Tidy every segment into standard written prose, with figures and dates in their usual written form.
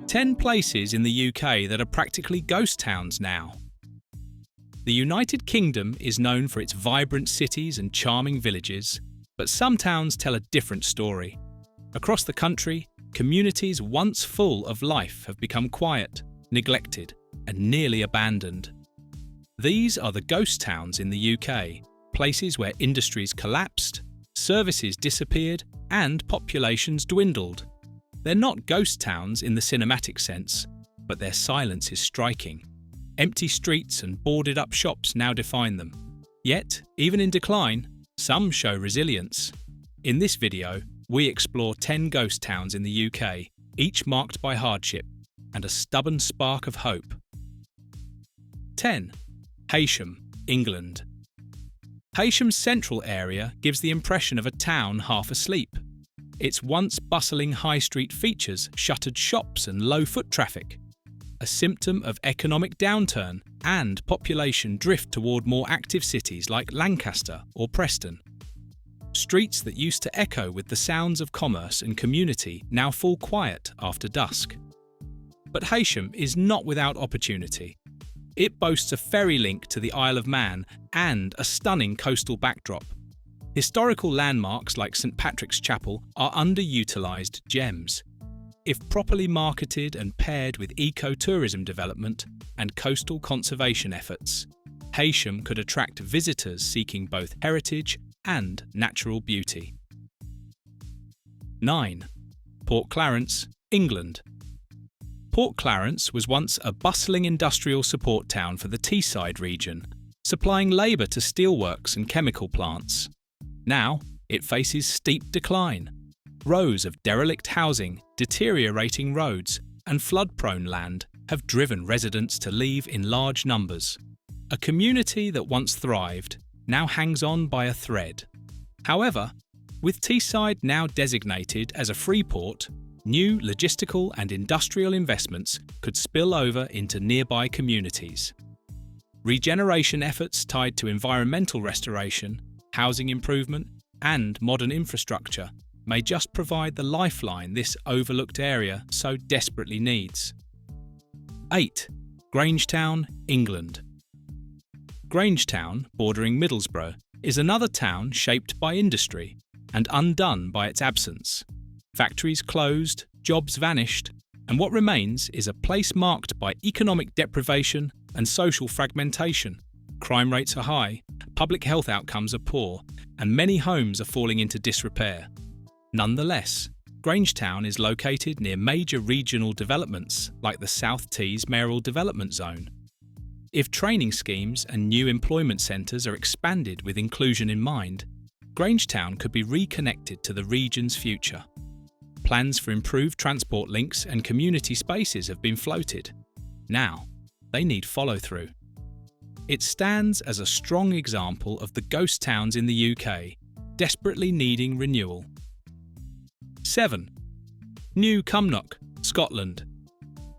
10 places in the UK that are practically ghost towns now. The United Kingdom is known for its vibrant cities and charming villages, but some towns tell a different story. Across the country, communities once full of life have become quiet, neglected, and nearly abandoned. These are the ghost towns in the UK, places where industries collapsed, services disappeared, and populations dwindled. They're not ghost towns in the cinematic sense, but their silence is striking. Empty streets and boarded-up shops now define them. Yet, even in decline, some show resilience. In this video, we explore 10 ghost towns in the UK, each marked by hardship and a stubborn spark of hope. 10. Heysham, England. Heysham's central area gives the impression of a town half asleep. Its once bustling high street features shuttered shops and low foot traffic, a symptom of economic downturn and population drift toward more active cities like Lancaster or Preston. Streets that used to echo with the sounds of commerce and community now fall quiet after dusk. But Heysham is not without opportunity. It boasts a ferry link to the Isle of Man and a stunning coastal backdrop. Historical landmarks like St Patrick's Chapel are underutilised gems. If properly marketed and paired with eco-tourism development and coastal conservation efforts, Heysham could attract visitors seeking both heritage and natural beauty. 9. Port Clarence, England. Port Clarence was once a bustling industrial support town for the Teesside region, supplying labour to steelworks and chemical plants. Now, it faces steep decline. Rows of derelict housing, deteriorating roads, and flood-prone land have driven residents to leave in large numbers. A community that once thrived now hangs on by a thread. However, with Teesside now designated as a free port, new logistical and industrial investments could spill over into nearby communities. Regeneration efforts tied to environmental restoration, housing improvement, and modern infrastructure may just provide the lifeline this overlooked area so desperately needs. 8. Grangetown, England. Grangetown, bordering Middlesbrough, is another town shaped by industry and undone by its absence. Factories closed, jobs vanished, and what remains is a place marked by economic deprivation and social fragmentation. Crime rates are high, public health outcomes are poor, and many homes are falling into disrepair. Nonetheless, Grangetown is located near major regional developments like the South Tees Mayoral Development Zone. If training schemes and new employment centres are expanded with inclusion in mind, Grangetown could be reconnected to the region's future. Plans for improved transport links and community spaces have been floated. Now, they need follow-through. It stands as a strong example of the ghost towns in the UK, desperately needing renewal. 7. New Cumnock, Scotland.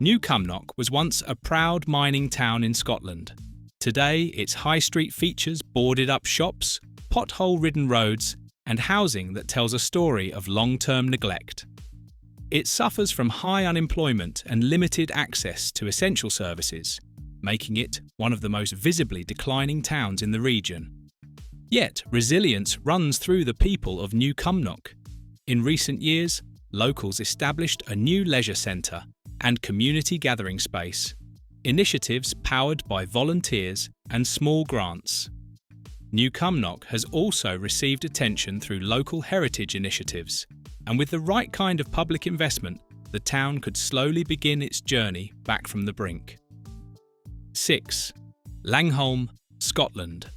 New Cumnock was once a proud mining town in Scotland. Today, its high street features boarded-up shops, pothole-ridden roads, and housing that tells a story of long-term neglect. It suffers from high unemployment and limited access to essential services, making it one of the most visibly declining towns in the region. Yet, resilience runs through the people of New Cumnock. In recent years, locals established a new leisure centre and community gathering space, initiatives powered by volunteers and small grants. New Cumnock has also received attention through local heritage initiatives, and with the right kind of public investment, the town could slowly begin its journey back from the brink. 6. Langholm, Scotland.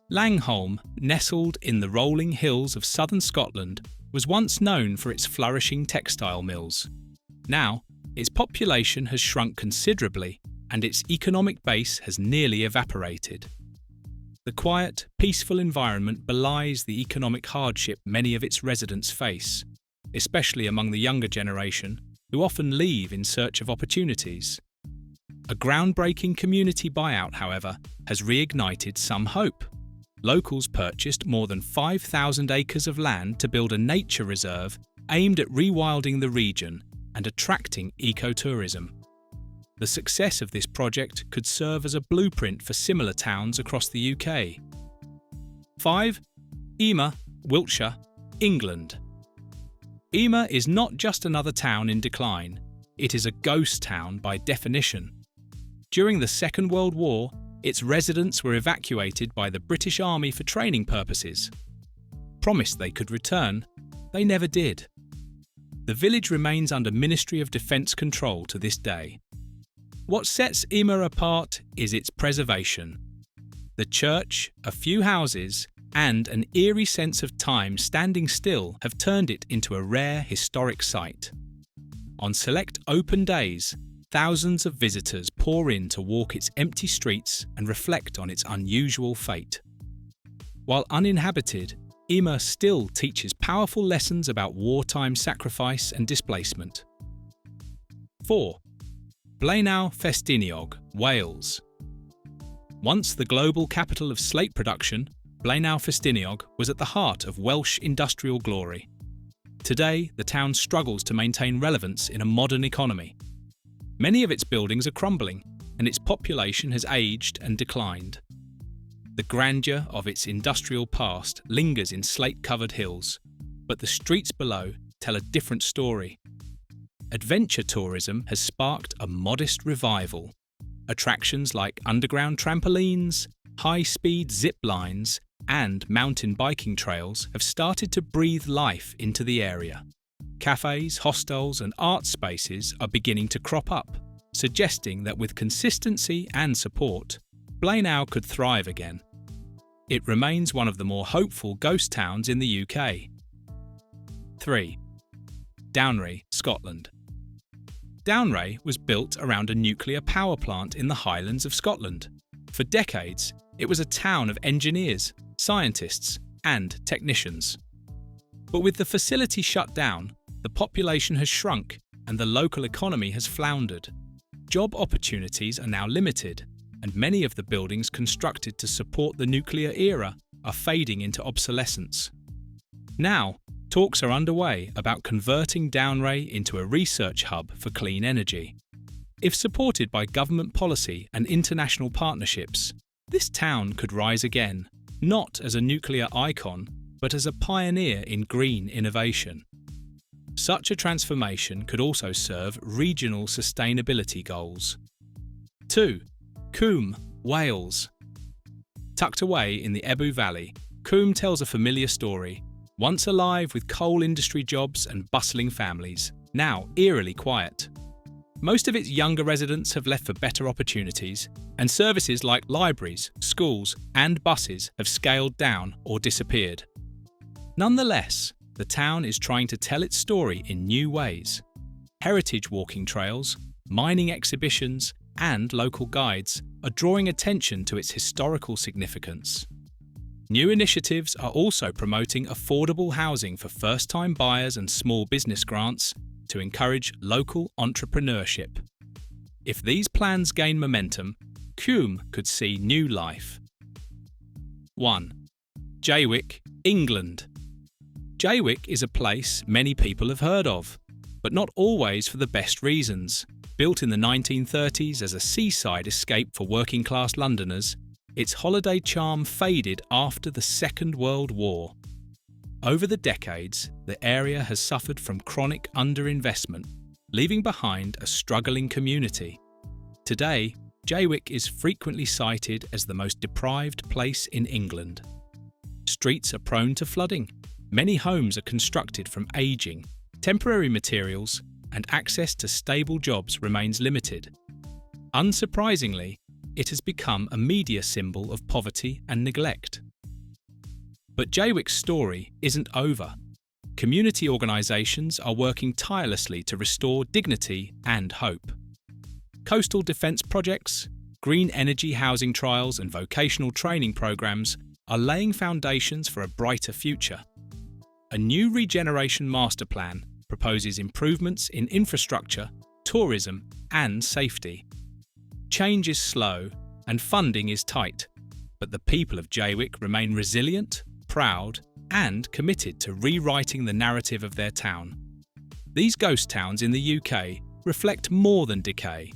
Langholm, nestled in the rolling hills of southern Scotland, was once known for its flourishing textile mills. Now, its population has shrunk considerably and its economic base has nearly evaporated. The quiet, peaceful environment belies the economic hardship many of its residents face, especially among the younger generation, who often leave in search of opportunities. A groundbreaking community buyout, however, has reignited some hope. locals purchased more than 5,000 acres of land to build a nature reserve aimed at rewilding the region and attracting ecotourism. The success of this project could serve as a blueprint for similar towns across the UK. 5. Heysham, Wiltshire, England. Heysham is not just another town in decline, it is a ghost town by definition. During the Second World War, its residents were evacuated by the British Army for training purposes. Promised they could return, they never did. The village remains under Ministry of Defence control to this day. What sets Heysham apart is its preservation. The church, a few houses, and an eerie sense of time standing still have turned it into a rare historic site. On select open days, thousands of visitors pour in to walk its empty streets and reflect on its unusual fate. While uninhabited, Heysham still teaches powerful lessons about wartime sacrifice and displacement. 4. Blaenau Ffestiniog, Wales. Once the global capital of slate production, Blaenau Ffestiniog was at the heart of Welsh industrial glory. Today, the town struggles to maintain relevance in a modern economy. Many of its buildings are crumbling, and its population has aged and declined. The grandeur of its industrial past lingers in slate-covered hills, but the streets below tell a different story. Adventure tourism has sparked a modest revival. Attractions like underground trampolines, high-speed zip lines, and mountain biking trails have started to breathe life into the area. Cafes, hostels, and art spaces are beginning to crop up, suggesting that with consistency and support, Blaenau could thrive again. It remains one of the more hopeful ghost towns in the UK. 3. Downray, Scotland. Downray was built around a nuclear power plant in the Highlands of Scotland. For decades, it was a town of engineers, scientists, and technicians. But with the facility shut down, the population has shrunk and the local economy has floundered. Job opportunities are now limited, and many of the buildings constructed to support the nuclear era are fading into obsolescence. Now, talks are underway about converting Downray into a research hub for clean energy. If supported by government policy and international partnerships, this town could rise again, not as a nuclear icon, but as a pioneer in green innovation. Such a transformation could also serve regional sustainability goals. 2. Coombe, Wales. Tucked away in the Ebbw Valley, Coombe tells a familiar story. Once alive with coal industry jobs and bustling families, now eerily quiet. Most of its younger residents have left for better opportunities, and services like libraries, schools, and buses have scaled down or disappeared. Nonetheless, the town is trying to tell its story in new ways. Heritage walking trails, mining exhibitions, and local guides are drawing attention to its historical significance. New initiatives are also promoting affordable housing for first-time buyers and small business grants to encourage local entrepreneurship. If these plans gain momentum, Coombe could see new life. 1. Jaywick, England. Jaywick is a place many people have heard of, but not always for the best reasons. Built in the 1930s as a seaside escape for working-class Londoners, its holiday charm faded after the Second World War. Over the decades, the area has suffered from chronic underinvestment, leaving behind a struggling community. Today, Jaywick is frequently cited as the most deprived place in England. Streets are prone to flooding. Many homes are constructed from ageing, temporary materials, and access to stable jobs remains limited. Unsurprisingly, it has become a media symbol of poverty and neglect. But Jaywick's story isn't over. Community organisations are working tirelessly to restore dignity and hope. Coastal defence projects, green energy housing trials and vocational training programmes are laying foundations for a brighter future. A new regeneration master plan proposes improvements in infrastructure, tourism and safety. Change is slow and funding is tight, But the people of Jaywick remain resilient, proud, and committed to rewriting the narrative of their town. These ghost towns in the UK reflect more than decay.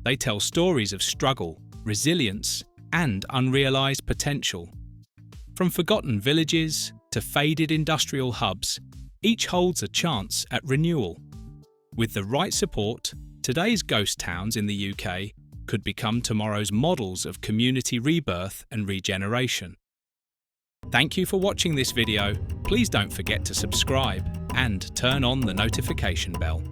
They tell stories of struggle, resilience, and unrealised potential. From forgotten villages to faded industrial hubs, each holds a chance at renewal. With the right support, today's ghost towns in the UK could become tomorrow's models of community rebirth and regeneration. Thank you for watching this video. Please don't forget to subscribe and turn on the notification bell.